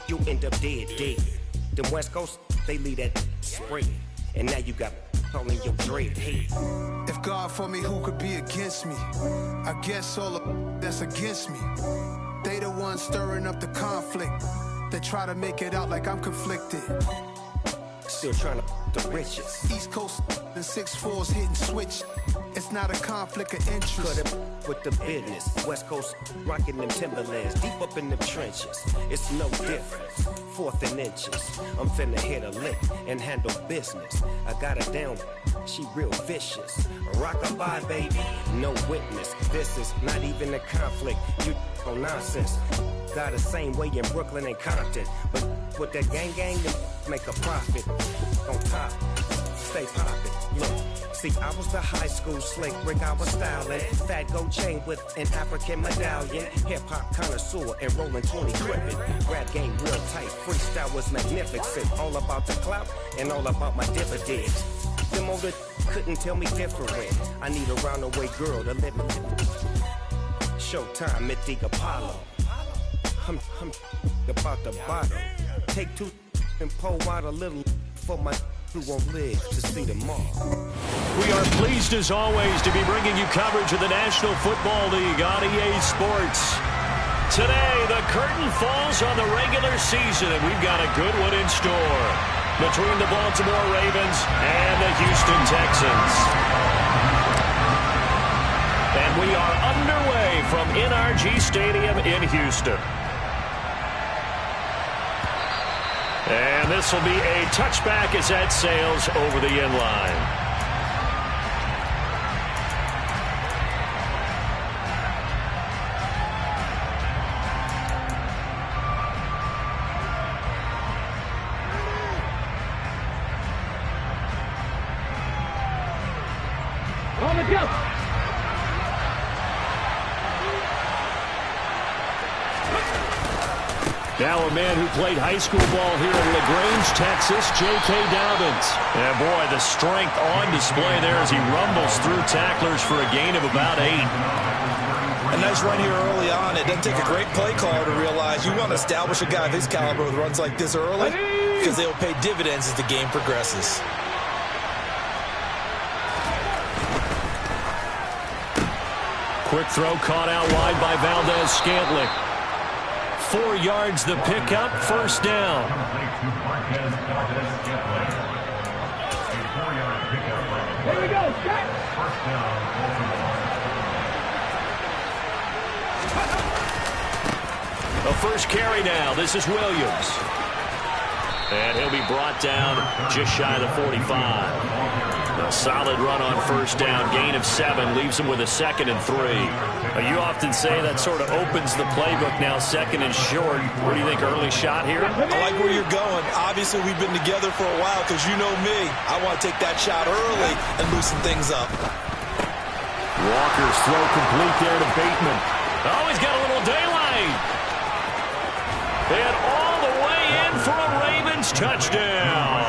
you end up dead. Them West Coast, they leave that spread. And now you got all in your dread head. If God for me, who could be against me? I guess all the that's against me. They the ones stirring up the conflict. They try to make it out like I'm conflicted. Still trying to the riches. East Coast and 6'4s hitting switch. It's not a conflict of interest. Cut it with the business. West Coast rocking them Timberlands deep up in them trenches. It's no difference. 4th and inches. I'm finna hit a lick and handle business. I got her down. She real vicious. Rock-a-bye, baby. No witness. This is not even a conflict. You on nonsense. Got the same way in Brooklyn and Compton. But with that gang, make a profit. On top, stay poppin'. Look, see, I was the high school slick Rick, I was styling. Fat gold chain with an African medallion. Hip-hop connoisseur and rolling 20 crippin'. Rap game real tight, freestyle was magnificent. All about the clout and all about my dividends. Them older couldn't tell me different. I need a roundaway girl to let me. Showtime at the Apollo. I'm about the bottom. Take 2 and pour out a little for my who won't live to see tomorrow. We are pleased as always to be bringing you coverage of the National Football League on EA Sports. Today, the curtain falls on the regular season, and we've got a good one in store between the Baltimore Ravens and the Houston Texans. And we are underway from NRG Stadium in Houston. And this will be a touchback as that sails over the end line. On the jump. Now a man who played high school ball here in LaGrange, Texas, J.K. Dobbins. And boy, the strength on display there as he rumbles through tacklers for a gain of about 8. A nice run here early on. It doesn't take a great play caller to realize you want to establish a guy of his caliber with runs like this early because they will pay dividends as the game progresses. Quick throw caught out wide by Valdez-Scantling. 4 yards the pickup, first down. Here we go, check. The first carry now. This is Williams. And he'll be brought down just shy of the 45. A solid run on first down. Gain of 7 leaves him with a 2nd and 3. You often say that sort of opens the playbook now, 2nd and short. What do you think, early shot here? I like where you're going. Obviously, we've been together for a while because you know me. I want to take that shot early and loosen things up. Walker's throw complete there to Bateman. Oh, he's got a little daylight. And all the way in for a Ravens touchdown.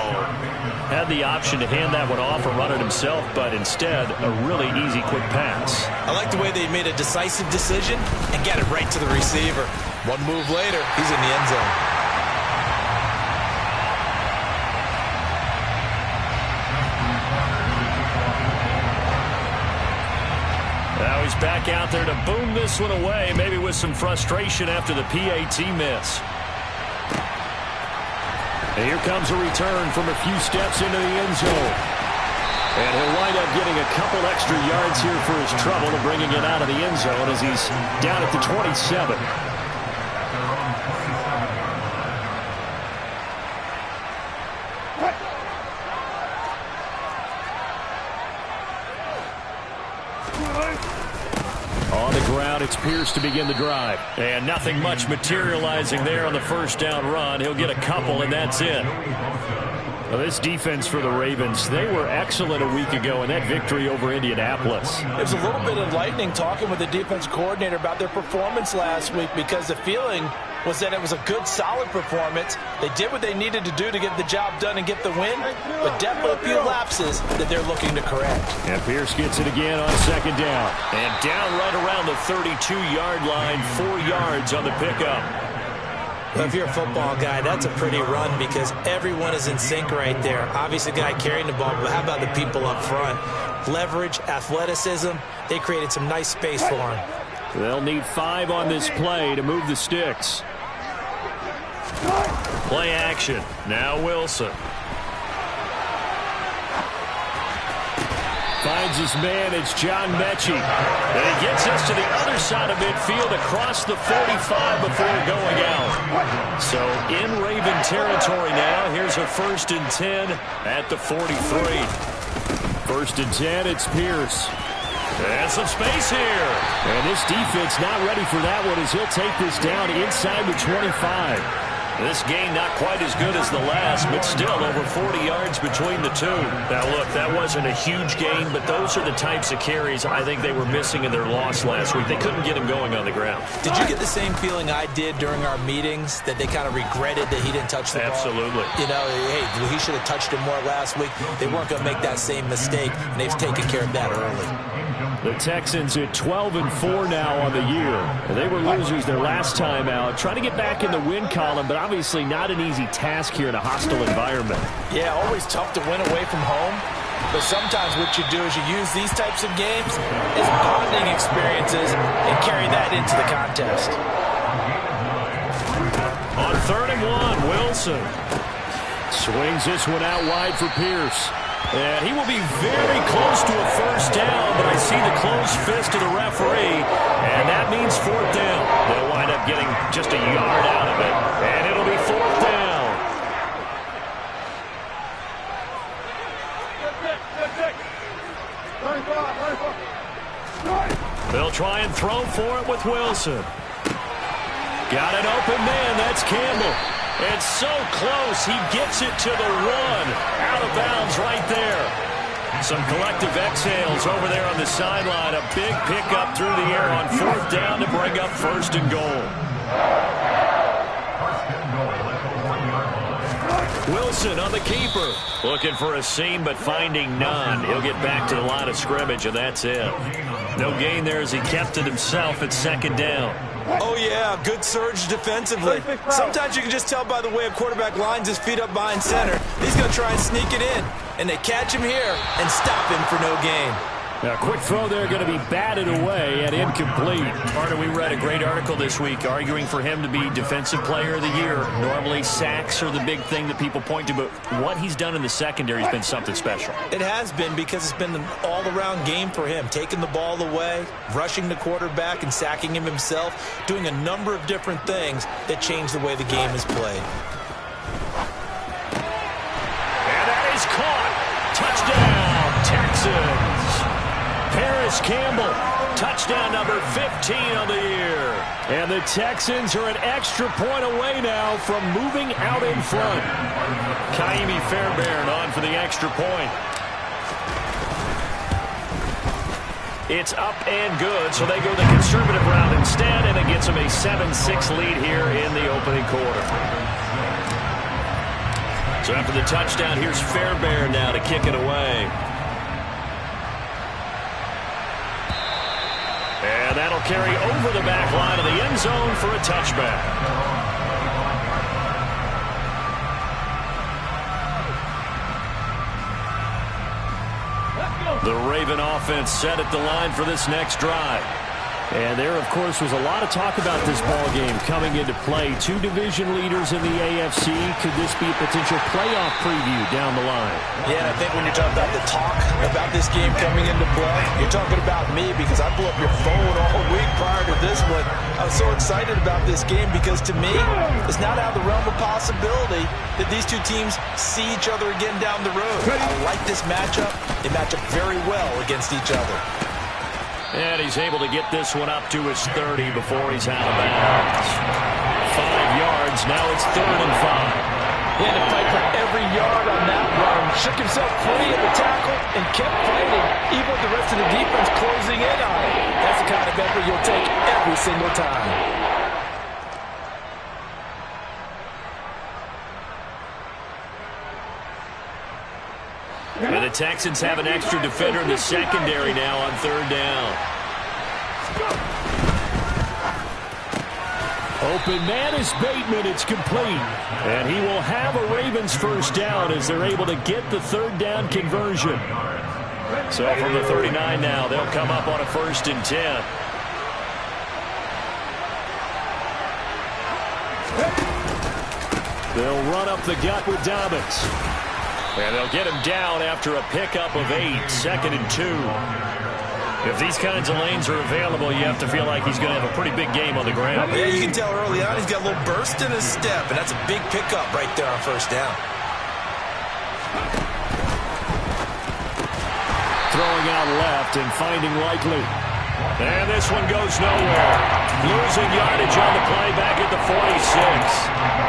Had the option to hand that one off or run it himself, but instead, a really easy, quick pass. I like the way they made a decisive decision and got it right to the receiver. One move later, he's in the end zone. Now he's back out there to boom this one away, maybe with some frustration after the PAT miss. And here comes a return from a few steps into the end zone. And he'll wind up getting a couple extra yards here for his trouble and bringing it out of the end zone as he's down at the 27. On the ground, it's Pierce to begin the drive. And nothing much materializing there on the first down run. He'll get a couple, and that's it. Well, this defense for the Ravens, they were excellent a week ago in that victory over Indianapolis. It was a little bit enlightening talking with the defense coordinator about their performance last week because the feeling was that it was a good, solid performance. They did what they needed to do to get the job done and get the win, but definitely a few lapses that they're looking to correct. And Pierce gets it again on second down. And down right around the 32-yard line, 4 yards on the pickup. Well, if you're a football guy, that's a pretty run because everyone is in sync right there. Obviously, the guy carrying the ball, but how about the people up front? Leverage, athleticism, they created some nice space for him. They'll need 5 on this play to move the sticks. Play action. Now Wilson. Finds his man. It's John Mechie. And he gets us to the other side of midfield across the 45 before going out. So in Raven territory now. Here's a 1st and 10 at the 43. 1st and 10. It's Pierce. And some space here. And this defense not ready for that one as he'll take this down inside the 25. This game not quite as good as the last, but still over 40 yards between the two. Now, look, that wasn't a huge gain, but those are the types of carries I think they were missing in their loss last week. They couldn't get him going on the ground. Did you get the same feeling I did during our meetings, that they kind of regretted that he didn't touch the ball? Absolutely. You know, hey, he should have touched it more last week. They weren't going to make that same mistake, and they've taken care of that early. The Texans at 12-4 now on the year. They were losers their last time out. Trying to get back in the win column, but obviously not an easy task here in a hostile environment. Yeah, always tough to win away from home. But sometimes what you do is you use these types of games as bonding experiences and carry that into the contest. On 3rd and 1, Wilson swings this one out wide for Pierce. And he will be very close to a 1st down, but I see the closed fist of the referee, and that means 4th down. They'll wind up getting just a yard out of it, and it'll be 4th down. They'll try and throw for it with Wilson. Got an open man, that's Campbell. And so close, he gets it to the 1. Out of bounds right there. Some collective exhales over there on the sideline. A big pickup through the air on 4th down to bring up 1st and goal. Wilson on the keeper. Looking for a seam, but finding none. He'll get back to the line of scrimmage, and that's it. No gain there as he kept it himself at 2nd down. Oh, yeah, good surge defensively. Sometimes you can just tell by the way a quarterback lines his feet up behind center. He's going to try and sneak it in, and they catch him here and stop him for no gain. Now, quick throw there going to be batted away and incomplete. Carter, we read a great article this week arguing for him to be Defensive Player of the Year. Normally, sacks are the big thing that people point to, but what he's done in the secondary has been something special. It has been because it's been an all-around game for him, taking the ball away, rushing the quarterback and sacking him himself, doing a number of different things that change the way the game is played. And that is caught. Touchdown, Texans. Paris Campbell, touchdown number 15 on the year. And the Texans are an extra point away now from moving out in front. Kaimi Fairbairn on for the extra point. It's up and good, so they go the conservative route instead, and it gets them a 7-6 lead here in the opening quarter. So after the touchdown, here's Fairbairn now to kick it away. And that'll carry over the back line of the end zone for a touchback. The Raven offense set at the line for this next drive. And there, of course, was a lot of talk about this ball game coming into play. 2 division leaders in the AFC. Could this be a potential playoff preview down the line? Yeah, I think when you're talking about the talk about this game coming into play, you're talking about me because I blew up your phone all week prior to this one. I was so excited about this game because, to me, it's not out of the realm of possibility that these two teams see each other again down the road. I like this matchup. They match up very well against each other. And he's able to get this one up to his 30 before he's out of bounds. 5 yards. Now it's 3rd and 5. He had to fight for every yard on that run. Shook himself free of the tackle and kept fighting, even with the rest of the defense closing in on it. That's the kind of effort you'll take every single time. And the Texans have an extra defender in the secondary now on 3rd down. Open man is Bateman. It's complete. And he will have a Ravens first down as they're able to get the third down conversion. So from the 39 now, they'll come up on a 1st and 10. They'll run up the gut with Dobbins. And they'll get him down after a pickup of 8, 2nd and 2. If these kinds of lanes are available, you have to feel like he's going to have a pretty big game on the ground. Yeah, you can tell early on he's got a little burst in his step, and that's a big pickup right there on 1st down. Throwing out left and finding Likely. And this one goes nowhere. Losing yardage on the play back at the 46.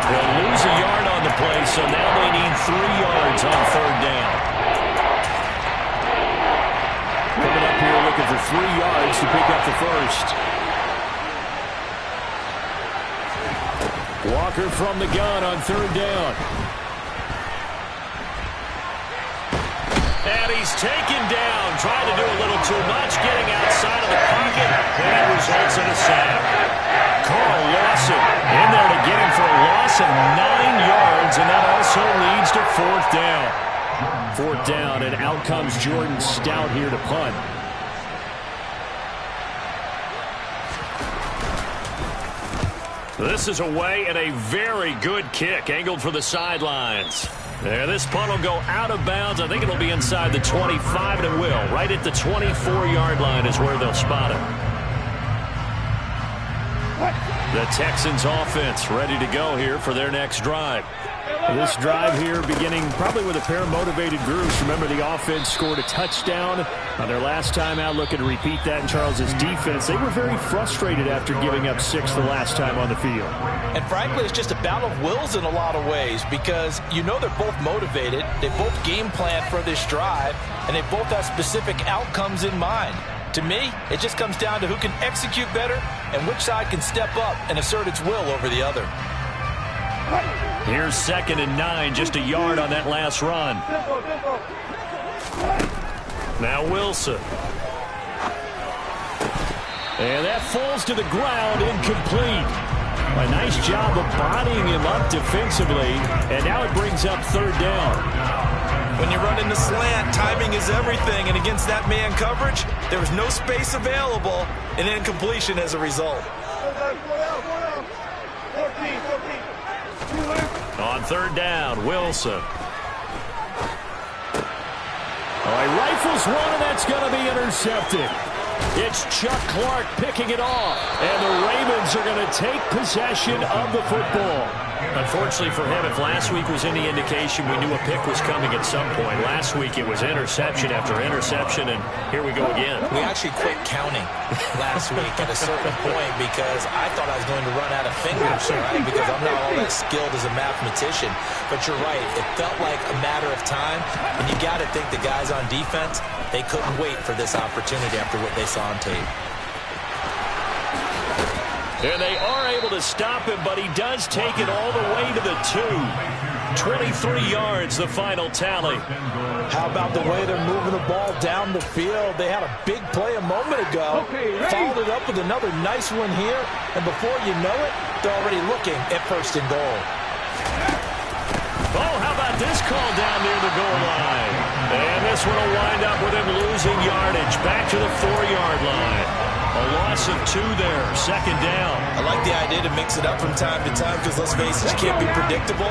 They'll lose a yard on the play, so now they need 3 yards on 3rd down. Coming up here looking for 3 yards to pick up the first. Walker from the gun on 3rd down. And he's taken down, trying to do a little too much, getting outside of the pocket, and it results in a sack. Carl Lawson in there to get him for a loss of 9 yards, and that also leads to 4th down. 4th down, and out comes Jordan Stout here to punt. This is away, and a very good kick, angled for the sidelines. There, this punt will go out of bounds. I think it'll be inside the 25, and it will. Right at the 24-yard line is where they'll spot it. The Texans offense ready to go here for their next drive. This drive here beginning probably with a pair of motivated groups. Remember, the offense scored a touchdown on their last time out. Looking to repeat that in Charles's defense. They were very frustrated after giving up 6 the last time on the field. And frankly, it's just a battle of wills in a lot of ways, because you know they're both motivated. They both game plan for this drive, and they both have specific outcomes in mind. To me, it just comes down to who can execute better and which side can step up and assert its will over the other. Here's 2nd and 9, just a yard on that last run. Now Wilson. And that falls to the ground, incomplete. A nice job of bodying him up defensively, and now it brings up 3rd down. When you run in the slant, timing is everything, and against that man coverage, there was no space available, and incompletion as a result. On 3rd down, Wilson. Oh, he rifles one, and that's going to be intercepted. It's Chuck Clark picking it off, and the Ravens are going to take possession of the football. Unfortunately for him, if last week was any indication, we knew a pick was coming at some point. Last week it was interception after interception, and here we go again. We actually quit counting last week at a certain point because I thought I was going to run out of fingers, right? Because I'm not all that skilled as a mathematician. But you're right, it felt like a matter of time, and you got to think the guys on defense, they couldn't wait for this opportunity after what they saw on tape. And they are able to stop him, but he does take it all the way to the 2. 23 yards, the final tally. How about the way they're moving the ball down the field? They had a big play a moment ago, followed it up with another nice one here, and before you know it, they're already looking at 1st and goal. Oh, how about this call down near the goal line? And this one will wind up with him losing yardage back to the 4-yard line. A loss of 2 there, 2nd down. I like the idea to mix it up from time to time because, let's face it, you can't be predictable.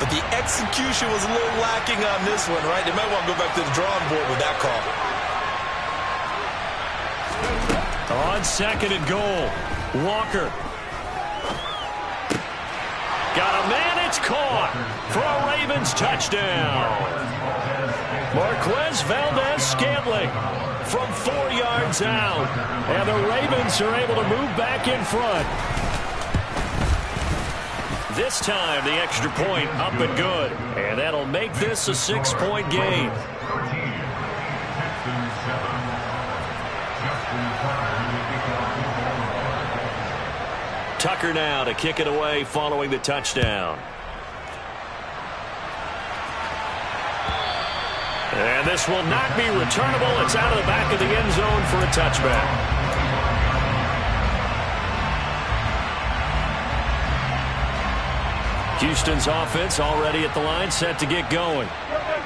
But the execution was a little lacking on this one, right? They might want to go back to the drawing board with that call. On 2nd and goal, Walker. Got a man, it's caught for a Ravens touchdown. Marquez Valdez-Scantling from 4 yards out. And the Ravens are able to move back in front. This time, the extra point up and good. And that'll make this a 6-point game. Tucker now to kick it away following the touchdown. And this will not be returnable. It's out of the back of the end zone for a touchback. Houston's offense already at the line, set to get going.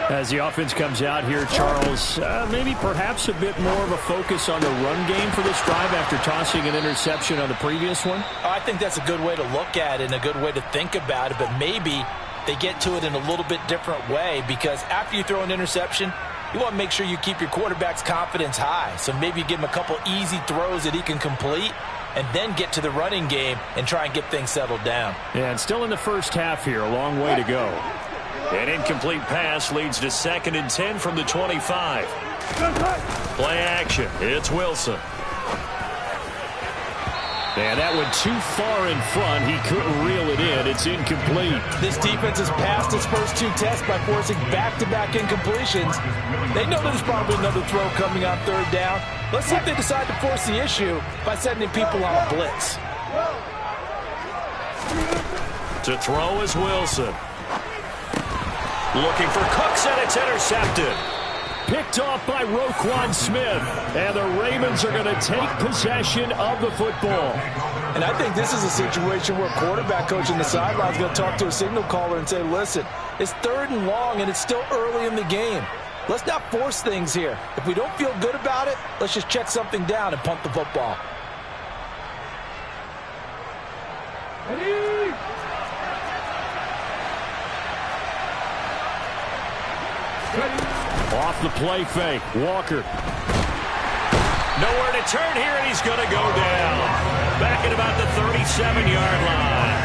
As the offense comes out here, Charles, maybe perhaps a bit more of a focus on the run game for this drive after tossing an interception on the previous one? I think that's a good way to look at it and a good way to think about it, but maybe they get to it in a little bit different way, because after you throw an interception, you want to make sure you keep your quarterback's confidence high. So maybe you give him a couple easy throws that he can complete and then get to the running game and try and get things settled down. Yeah, and still in the first half here, a long way to go. An incomplete pass leads to 2nd and 10 from the 25. Play action. It's Wilson. Yeah, that went too far in front. He couldn't reel it in. It's incomplete. This defense has passed its first 2 tests by forcing back-to-back incompletions. They know there's probably another throw coming on 3rd down. Let's see if they decide to force the issue by sending people on a blitz. To throw is Wilson. Looking for Cooks, and it's intercepted. Picked off by Roquan Smith. And the Ravens are going to take possession of the football. And I think this is a situation where a quarterback coach on the sideline is going to talk to a signal caller and say, listen, it's 3rd and long and it's still early in the game. Let's not force things here. If we don't feel good about it, let's just check something down and punt the football. Off the play fake, Walker. Nowhere to turn here, and he's going to go down. Back at about the 37-yard line.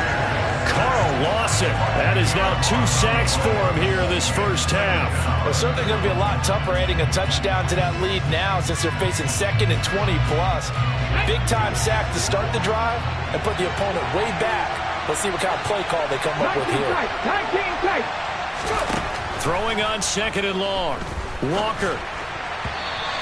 Carl Lawson. That is now 2 sacks for him here in this first half. It's certainly going to be a lot tougher adding a touchdown to that lead now, since they're facing 2nd and 20+. Big-time sack to start the drive and put the opponent way back. Let's see what kind of play call they come up with here. Throwing on 2nd and long. Walker.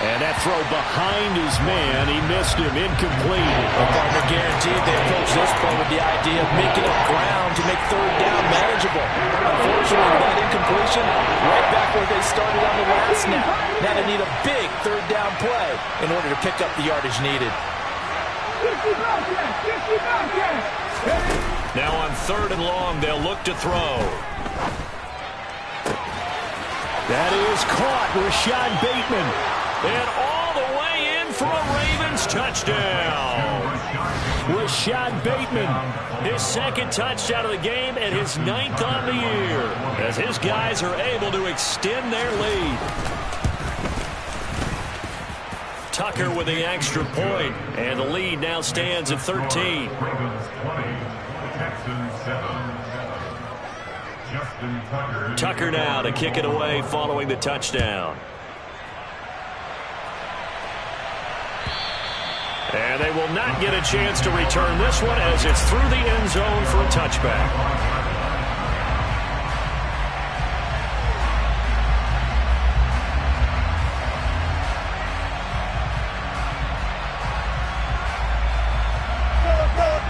And that throw behind his man, he missed him, incomplete. A partner guaranteed they approach this play with the idea of making up ground to make 3rd down manageable. Unfortunately, that incompletion, right back where they started on the last snap. Now they need a big 3rd down play in order to pick up the yardage needed. Now on 3rd and long, they'll look to throw. That is caught, Rashad Bateman. And all the way in for a Ravens touchdown. Rashad Bateman. His 2nd touchdown of the game and his 9th on the year, as his guys are able to extend their lead. Tucker with the extra point, and the lead now stands at 13. Tucker now to kick it away following the touchdown. And they will not get a chance to return this one, as it's through the end zone for a touchback.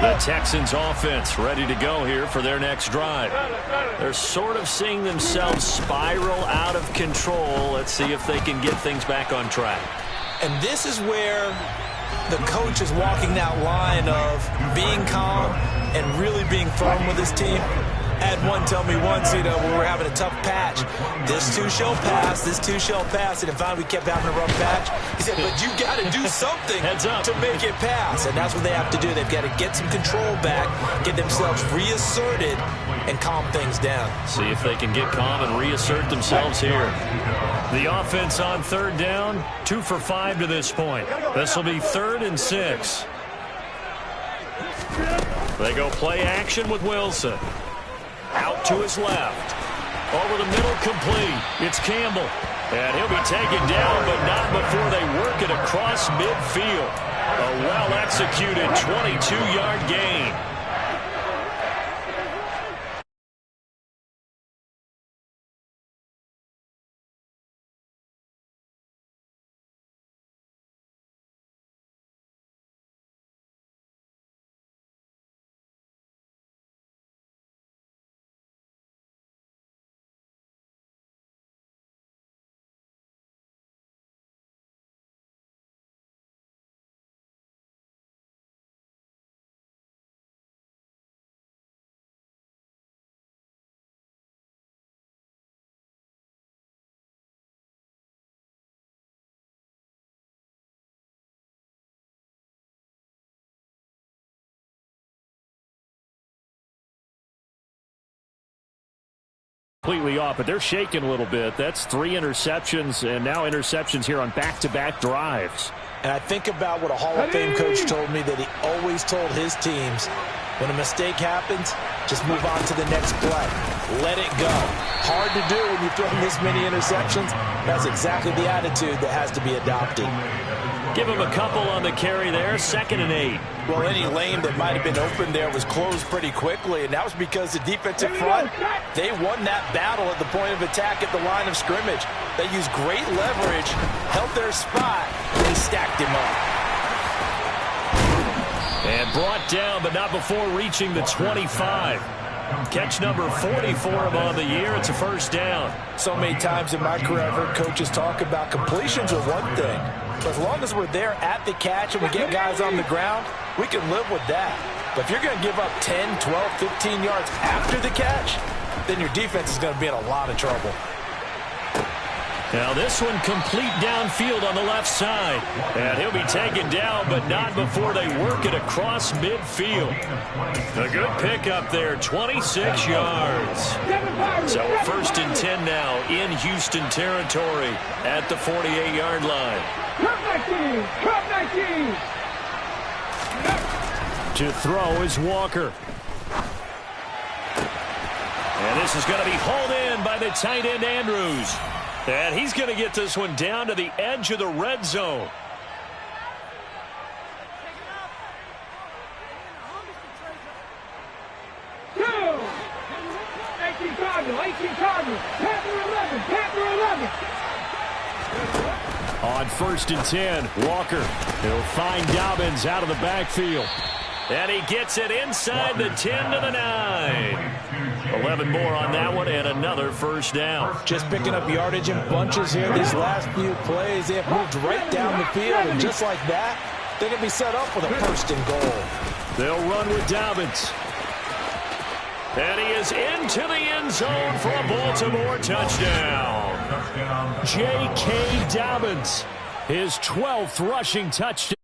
The Texans offense ready to go here for their next drive. They're sort of seeing themselves spiral out of control. Let's see if they can get things back on track. And this is where the coach is walking that line of being calm and really being firm with his team. I had one tell me once, when we were having a tough patch, this too shall pass, this too shall pass. And finally we kept having a rough patch. He said, but you got to do something to make it pass. And that's what they have to do. They've got to get some control back, get themselves reasserted, and calm things down. See if they can get calm and reassert themselves here. The offense on 3rd down, 2 for 5 to this point. This will be 3rd and 6. They go play action with Wilson. Out to his left. Over the middle, complete. It's Campbell. And he'll be taken down, but not before they work it across midfield. A well-executed 22-yard gain. Completely off, but they're shaking a little bit. That's 3 interceptions, and now interceptions here on back-to-back drives. And I think about what a Hall of Fame coach told me that he always told his teams, when a mistake happens, just move on to the next play. Let it go. Hard to do when you've thrown this many interceptions. That's exactly the attitude that has to be adopted. Give him a couple on the carry there, 2nd and 8. Well, any lane that might have been open there was closed pretty quickly, and that was because the defensive front, they won that battle at the point of attack at the line of scrimmage. They used great leverage, held their spot, and they stacked him up. And brought down, but not before reaching the 25. Catch number 40 for him on the year. It's a first down. So many times in my career I've heard coaches talk about completions are one thing. But as long as we're there at the catch and we get guys on the ground, we can live with that. But if you're going to give up 10, 12, 15 yards after the catch, then your defense is going to be in a lot of trouble. Now this one complete downfield on the left side. And he'll be taken down, but not before they work it across midfield. A good pickup there, 26 yards. So 1st and 10 now in Houston territory at the 48-yard line. Cup 19! To throw is Walker. And this is going to be hauled in by the tight end Andrews. And he's going to get this one down to the edge of the red zone. Two! 18 Cardinals, Panther 11. On 1st and 10, Walker. He'll find Dobbins out of the backfield. And he gets it inside the 10 to the 9. 11 more on that one, and another first down. Just picking up yardage in bunches here. These last few plays, they have moved right down the field, and just like that, they're going to be set up with a 1st and goal. They'll run with Dobbins. And he is into the end zone for a Baltimore touchdown. J.K. Dobbins, his 12th rushing touchdown.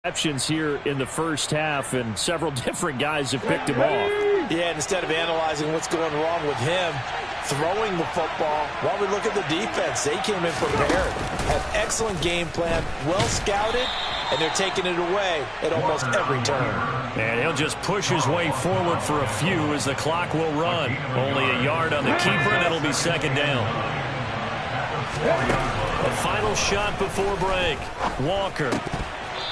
Options here in the first half, and several different guys have picked him off. Yeah, and instead of analyzing what's going wrong with him throwing the football, while we look at the defense, they came in prepared, had excellent game plan, well scouted, and they're taking it away at almost every turn. And he'll just push his way forward for a few as the clock will run. Only a yard on the keeper, and it'll be second down. The final shot before break. Walker.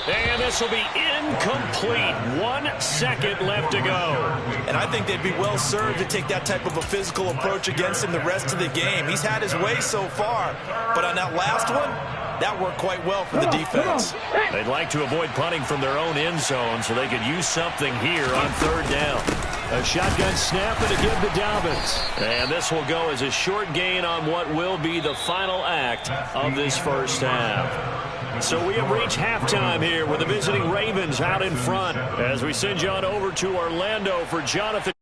And this will be incomplete. 1 second left to go. And I think they'd be well served to take that type of a physical approach against him the rest of the game. He's had his way so far, but on that last one, that worked quite well for the defense. They'd like to avoid punting from their own end zone so they could use something here on third down. A shotgun snap and a give to Dobbins. And this will go as a short gain on what will be the final act of this first half. So we have reached halftime here with the visiting Ravens out in front as we send you on over to Orlando for Jonathan.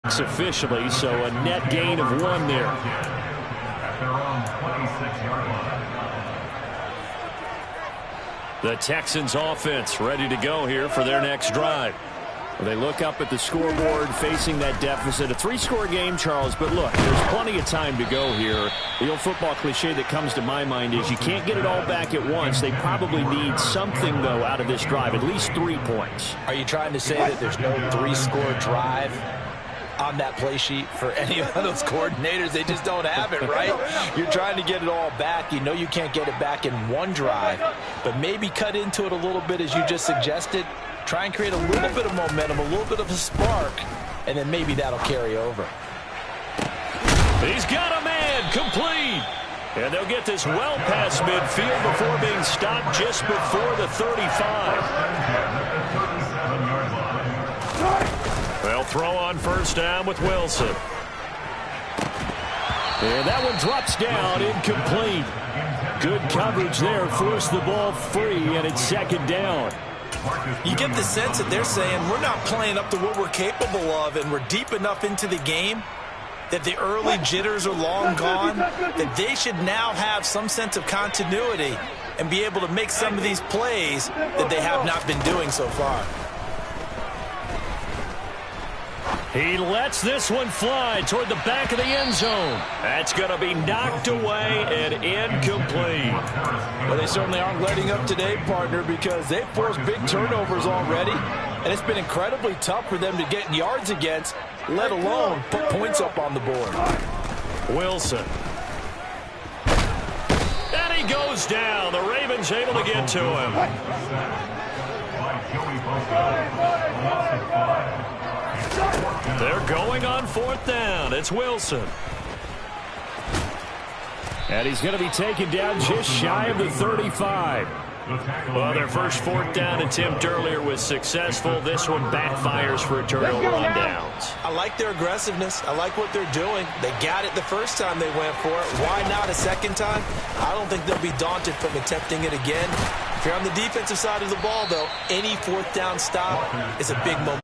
Officially, so a net gain of 1 there. The Texans offense ready to go here for their next drive. They look up at the scoreboard facing that deficit. A 3-score game, Charles, but look, there's plenty of time to go here. The old football cliche that comes to my mind is you can't get it all back at once. They probably need something, though, out of this drive, at least 3 points. Are you trying to say that there's no 3-score drive on that play sheet for any of those coordinators? They just don't have it, right? You're trying to get it all back. You know you can't get it back in one drive, but maybe cut into it a little bit as you just suggested. Try and create a little bit of momentum, a little bit of a spark, and then maybe that'll carry over. He's got a man, complete. And they'll get this well past midfield before being stopped just before the 35. They'll throw on first down with Wilson. And that one drops down, incomplete. Good coverage there, forced the ball free, and it's second down. You get the sense that they're saying we're not playing up to what we're capable of, and we're deep enough into the game that the early jitters are long gone, that they should now have some sense of continuity and be able to make some of these plays that they have not been doing so far. He lets this one fly toward the back of the end zone. That's going to be knocked away and incomplete. Well, they certainly aren't letting up today, partner, because they've forced big turnovers already, and it's been incredibly tough for them to get yards against, let alone put points up on the board. Wilson. And he goes down. The Ravens able to get to him. They're going on fourth down. It's Wilson. And he's going to be taken down just shy of the 35. Well, their first fourth down attempt earlier was successful. This one backfires for eternal rundowns. I like their aggressiveness. I like what they're doing. They got it the first time they went for it. Why not a second time? I don't think they'll be daunted from attempting it again. If you're on the defensive side of the ball, though, any fourth down stop is a big moment.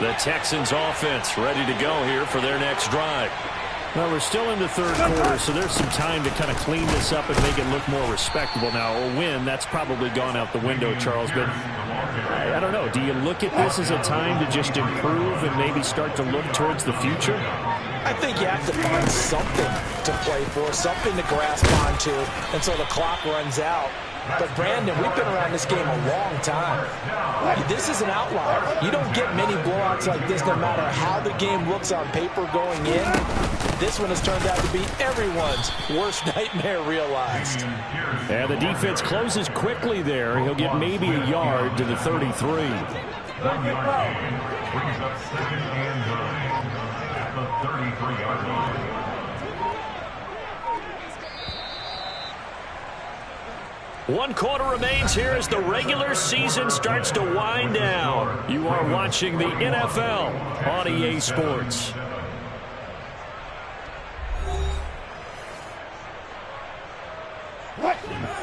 The Texans offense ready to go here for their next drive. Well, we're still in the third quarter, so there's some time to kind of clean this up and make it look more respectable. Now, a win, that's probably gone out the window, Charles, but I don't know. Do you look at this as a time to just improve and maybe start to look towards the future? I think you have to find something to play for, something to grasp onto until the clock runs out. But, Brandon, we've been around this game a long time. This is an outlier. You don't get many blowouts like this no matter how the game looks on paper going in. This one has turned out to be everyone's worst nightmare realized. Yeah, the defense closes quickly there. He'll get maybe a yard to the 33. Brings up second and at the 33-yard line. One quarter remains here as the regular season starts to wind down. You are watching the NFL on EA Sports.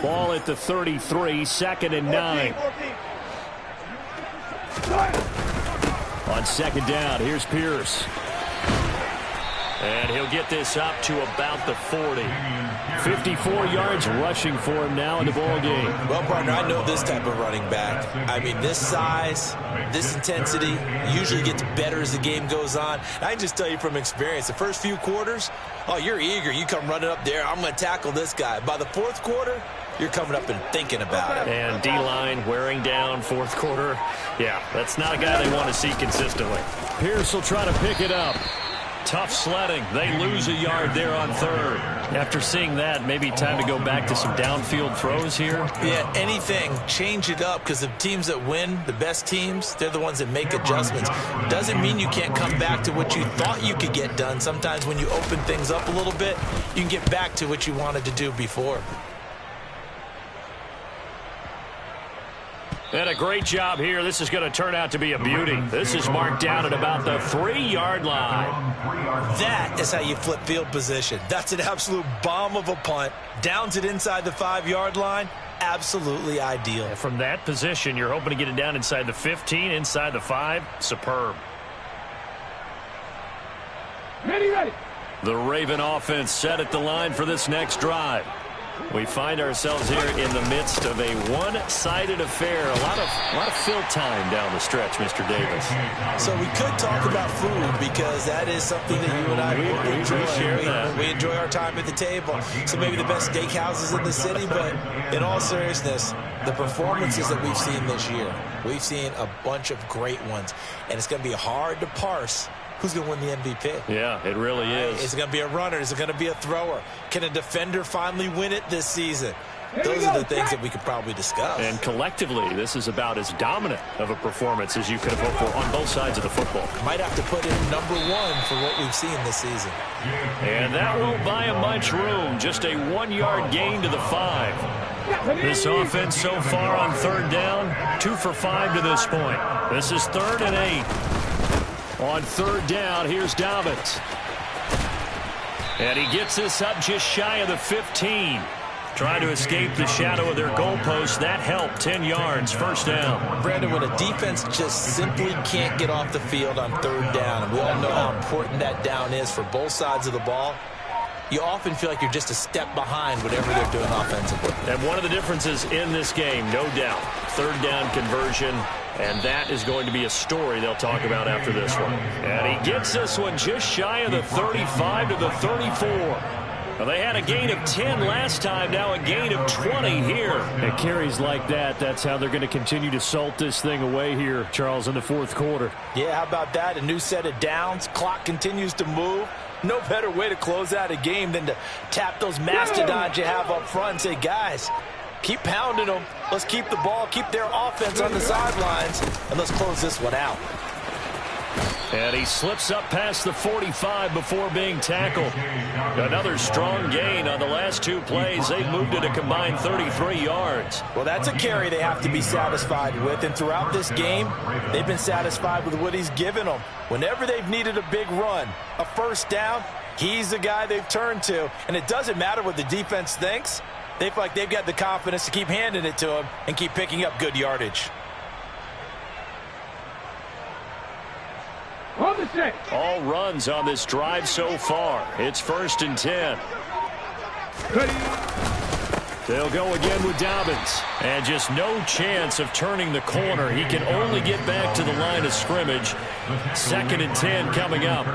Ball at the 33, 2nd and 9. On second down, here's Pierce. And he'll get this up to about the 40. 54 yards rushing for him now in the ball game. Well, partner, I know this type of running back. I mean, this size, this intensity usually gets better as the game goes on. I can just tell you from experience, the first few quarters, oh, you're eager. You come running up there, I'm going to tackle this guy. By the fourth quarter, you're coming up and thinking about it. And D-line wearing down fourth quarter. Yeah, that's not a guy they want to see consistently. Pierce will try to pick it up. Tough sledding. They lose a yard there on third. After seeing that, maybe time to go back to some downfield throws here. Yeah, anything. Change it up because the teams that win, the best teams, they're the ones that make adjustments. Doesn't mean you can't come back to what you thought you could get done. Sometimes when you open things up a little bit, you can get back to what you wanted to do before. And a great job here. This is going to turn out to be a beauty. This is marked down at about the 3-yard line. That is how you flip field position. That's an absolute bomb of a punt. Downs it inside the 5-yard line. Absolutely ideal. And from that position, you're hoping to get it down inside the 15, inside the 5. Superb. Ready. The Raven offense set at the line for this next drive. We find ourselves here in the midst of a one-sided affair. A lot of fill time down the stretch, Mr. Davis. So we could talk about food because that is something that you and I enjoy. We enjoy our time at the table. So maybe the best steakhouses in the city, but in all seriousness, the performances that we've seen this year, we've seen a bunch of great ones. And it's going to be hard to parse who's going to win the MVP. Yeah, it really is. Is it going to be a runner? Is it going to be a thrower? Can a defender finally win it this season? Those are the things that we could probably discuss. And collectively, this is about as dominant of a performance as you could have hoped for on both sides of the football. Might have to put in number 1 for what we've seen this season. And that won't buy him much room. Just a 1-yard gain to the 5. This offense so far on third down, 2 for 5 to this point. This is 3rd and 8. On third down, here's Dobbins. And he gets this up just shy of the 15. Trying to escape the shadow of their goalpost. That helped. 10 yards, first down. Brandon, when a defense just simply can't get off the field on third down, and we all know how important that down is for both sides of the ball, you often feel like you're just a step behind whatever they're doing offensively. And one of the differences in this game, no doubt, third down conversion, and that is going to be a story they'll talk about after this one. And he gets this one just shy of the 35 to the 34. Well, they had a gain of 10 last time, now a gain of 20 here. And carries like that, that's how they're going to continue to salt this thing away here, Charles, in the fourth quarter. Yeah, how about that? A new set of downs. Clock continues to move. No better way to close out a game than to tap those mastodons you have up front and say, guys, keep pounding them. Let's keep the ball, keep their offense on the sidelines, and let's close this one out. And he slips up past the 45 before being tackled. Another strong gain on the last 2 plays. They've moved it a combined 33 yards. Well, that's a carry they have to be satisfied with. And throughout this game, they've been satisfied with what he's given them. Whenever they've needed a big run, a first down, he's the guy they've turned to. And it doesn't matter what the defense thinks. They feel like they've got the confidence to keep handing it to him and keep picking up good yardage. On the set. All runs on this drive so far. It's 1st and 10. They'll go again with Dobbins. And just no chance of turning the corner. He can only get back to the line of scrimmage. 2nd and 10 coming up.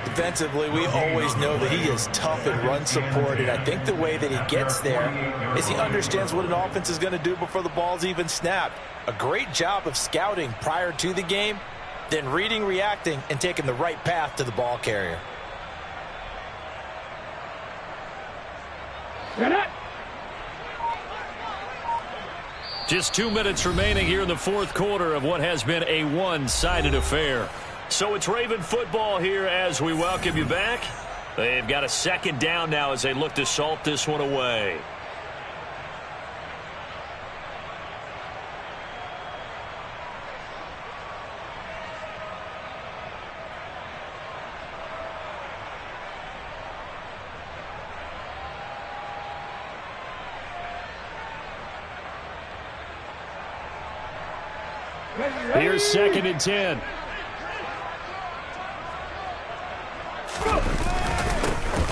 Defensively, we always know that he is tough in run support, and I think the way that he gets there is he understands what an offense is going to do before the ball's even snapped. A great job of scouting prior to the game, then reading, reacting, and taking the right path to the ball carrier. Just 2 minutes remaining here in the 4th quarter of what has been a one-sided affair. So it's Raven football here as we welcome you back. They've got a 2nd down now as they look to salt this one away. Here's 2nd and 10.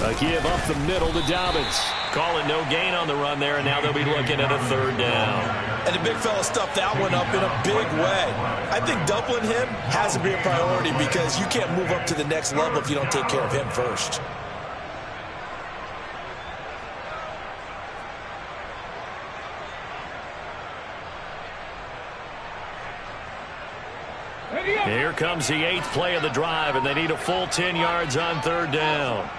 A give up the middle to Dobbins. Call it no gain on the run there, and now they'll be looking at a 3rd down. And the big fella stuffed that one up in a big way. I think doubling him has to be a priority because you can't move up to the next level if you don't take care of him first. Here comes the 8th play of the drive, and they need a full 10 yards on 3rd down.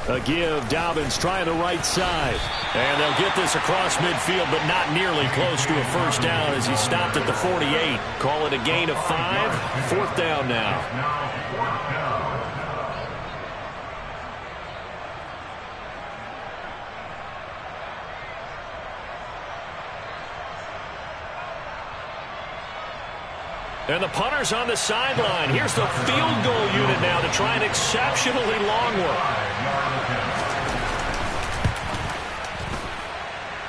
A give, Dobbins trying the right side. And they'll get this across midfield, but not nearly close to a 1st down as he stopped at the 48. Call it a gain of 5. 4th down now. And the punter's on the sideline. Here's the field goal unit now to try an exceptionally long one.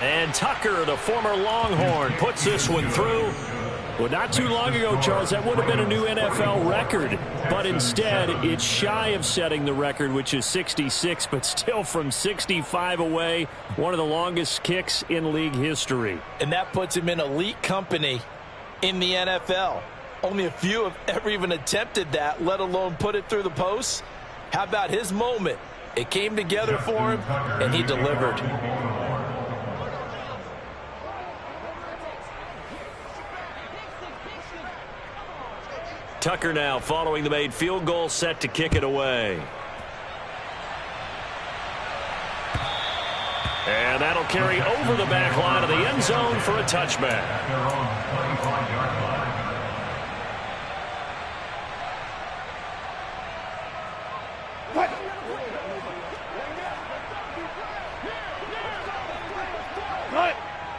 And Tucker, the former Longhorn, puts this one through. Well, not too long ago, Charles, that would have been a new NFL record. But instead, it's shy of setting the record, which is 66, but still from 65 away, one of the longest kicks in league history. And that puts him in elite company in the NFL. Only a few have ever even attempted that, let alone put it through the posts. How about his moment? It came together for him, and he delivered. Tucker now following the made field goal, set to kick it away. And that'll carry over the back line of the end zone for a touchback.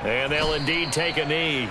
And they'll indeed take a knee.